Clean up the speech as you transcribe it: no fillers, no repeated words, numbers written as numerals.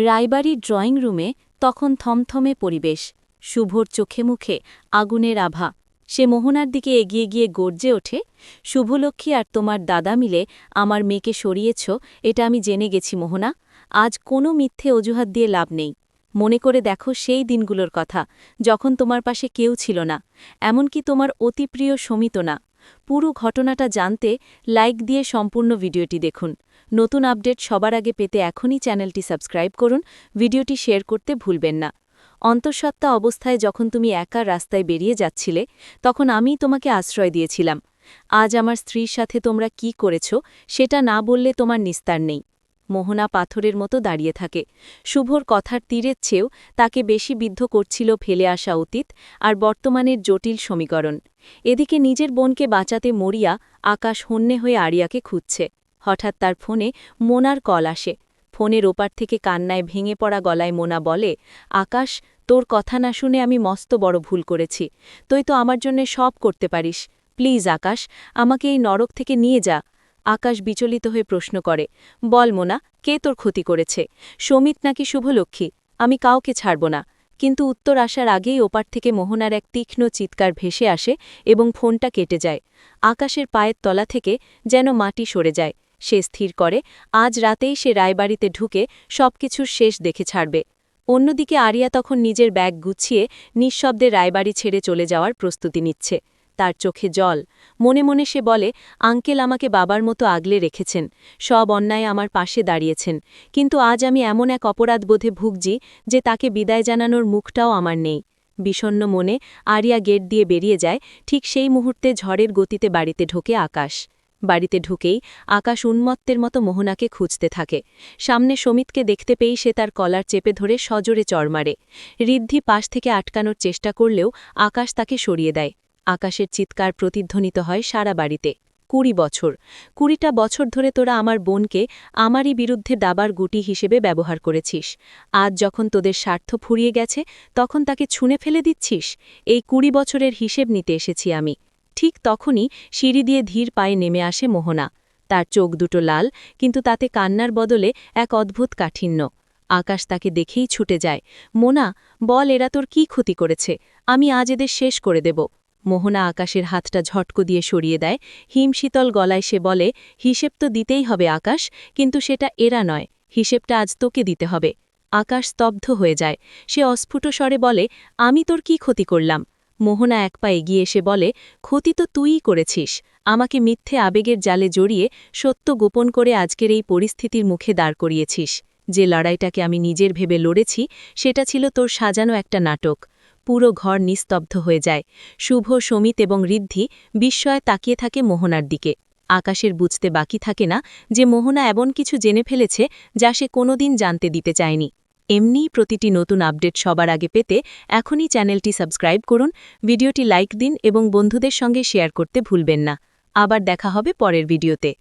রায়বাড়ির drawing রুমে তখন থমথমে পরিবেশ। শুভর চোখে মুখে আগুনের আভা। সে মোহনার দিকে এগিয়ে গিয়ে গর্জে ওঠে, শুভলক্ষ্মী আর তোমার দাদা মিলে আমার মেয়েকে সরিয়েছ, এটা আমি জেনে গেছি মোহনা। আজ কোনো মিথ্যে অজুহাত দিয়ে লাভ নেই। মনে করে দেখো সেই দিনগুলোর কথা, যখন তোমার পাশে কেউ ছিল না, এমনকি তোমার অতি প্রিয় সমিত না। পুরো ঘটনাটা জানতে লাইক দিয়ে সম্পূর্ণ ভিডিওটি দেখুন। নতুন আপডেট সবার আগে পেতে এখনই চ্যানেলটি সাবস্ক্রাইব করুন, ভিডিওটি শেয়ার করতে ভুলবেন না। অন্তঃসত্ত্বা অবস্থায় যখন তুমি একা রাস্তায় বেরিয়ে যাচ্ছিলে, তখন আমিই তোমাকে আশ্রয় দিয়েছিলাম। আজ আমার স্ত্রীর সাথে তোমরা কি করেছ সেটা না বললে তোমার নিস্তার নেই। মোহনা পাথরের মতো দাঁড়িয়ে থাকে। শুভর কথার তীরের চেয়েও তাকে বেশি বিদ্ধ করছিল ফেলে আসা অতীত আর বর্তমানের জটিল সমীকরণ। এদিকে নিজের বোনকে বাঁচাতে মরিয়া আকাশ হন্যে হয়ে আরিয়াকে খুঁজছে। হঠাৎ তার ফোনে মোনার কল আসে। ফোনের ওপার থেকে কান্নায় ভেঙে পড়া গলায় মোনা বলে, আকাশ, তোর কথা না শুনে আমি মস্ত বড় ভুল করেছি। তুই তো আমার জন্য সব করতে পারিস। প্লিজ আকাশ, আমাকে এই নরক থেকে নিয়ে যা। আকাশ বিচলিত হয়ে প্রশ্ন করে, বল মোনা, কে তোর ক্ষতি করেছে? সমিত নাকি শুভলক্ষ্মী? আমি কাউকে ছাড়ব না। কিন্তু উত্তর আসার আগেই ওপার থেকে মোহনার এক তীক্ষ্ণ চিৎকার ভেসে আসে এবং ফোনটা কেটে যায়। আকাশের পায়ের তলা থেকে যেন মাটি সরে যায়। সে স্থির করে, আজ রাতেই সে রায়বাড়িতে ঢুকে সবকিছুর শেষ দেখে ছাড়বে। অন্যদিকে আরিয়া তখন নিজের ব্যাগ গুছিয়ে নিঃশব্দে রায়বাড়ি ছেড়ে চলে যাওয়ার প্রস্তুতি নিচ্ছে। তার চোখে জল। মনে মনে সে বলে, আঙ্কেল আমাকে বাবার মতো আগলে রেখেছেন, সব অন্যায় আমার পাশে দাঁড়িয়েছেন, কিন্তু আজ আমি এমন এক অপরাধবোধে ভুগছি যে তাকে বিদায় জানানোর মুখটাও আমার নেই। বিষণ্ণ মনে আরিয়া গেট দিয়ে বেরিয়ে যায়। ঠিক সেই মুহূর্তে ঝড়ের গতিতে বাড়িতে ঢোকে আকাশ। বাড়িতে ঢুকেই আকাশ উন্মত্তের মতো মোহনাকে খুঁজতে থাকে। সামনে সমিতকে দেখতে পেয়েই সে তার কলার চেপে ধরে সজোরে চড় মারে। ঋদ্ধি পাশ থেকে আটকানোর চেষ্টা করলেও আকাশ তাকে সরিয়ে দেয়। আকাশের চিৎকার প্রতিধ্বনিত হয় সারা বাড়িতে। 20 বছর, 20টা বছর ধরে তোরা আমার বোনকে আমারই বিরুদ্ধে দাবার গুটি হিসেবে ব্যবহার করেছিস। আজ যখন তোদের স্বার্থ ফুরিয়ে গেছে, তখন তাকে ছুঁড়ে ফেলে দিচ্ছিস। এই 20 বছরের হিসেব নিতে এসেছি আমি। ঠিক তখনই সিঁড়ি দিয়ে ধীর পায়ে নেমে আসে মোহনা। তার চোখ দুটো লাল, কিন্তু তাতে কান্নার বদলে এক অদ্ভুত কাঠিন্য। আকাশ তাকে দেখেই ছুটে যায়। মোনা, বল, এরা তোর কি ক্ষতি করেছে? আমি আজ এদের শেষ করে দেব। মোহনা আকাশের হাতটা ঝটকো দিয়ে সরিয়ে দেয়। হিমশীতল গলায় সে বলে, হিসেব তো দিতেই হবে আকাশ, কিন্তু সেটা এরা নয়, হিসেবটা আজ তোকে দিতে হবে। আকাশ স্তব্ধ হয়ে যায়। সে অস্ফুট স্বরে বলে, আমি তোর কি ক্ষতি করলাম? মোহনা এক পা এগিয়ে এসে বলে, ক্ষতি তো তুইই করেছিস। আমাকে মিথ্যে আবেগের জালে জড়িয়ে সত্য গোপন করে আজকের এই পরিস্থিতির মুখে দাঁড় করিয়েছিস। যে লড়াইটাকে আমি নিজের ভেবে লড়েছি, সেটা ছিল তোর সাজানো একটা নাটক। পুরো ঘর নিস্তব্ধ হয়ে যায়। শুভ, সমিত এবং ঋদ্ধি বিস্ময়ে তাকিয়ে থাকে মোহনার দিকে। আকাশের বুঝতে বাকি থাকে না যে মোহনা এমন কিছু জেনে ফেলেছে যা সে কোনোদিন জানতে দিতে চায়নি। এমনিই প্রতিটি নতুন আপডেট সবার আগে পেতে এখনই চ্যানেলটি সাবস্ক্রাইব করুন, ভিডিওটি লাইক দিন এবং বন্ধুদের সঙ্গে শেয়ার করতে ভুলবেন না। আবার দেখা হবে পরের ভিডিওতে।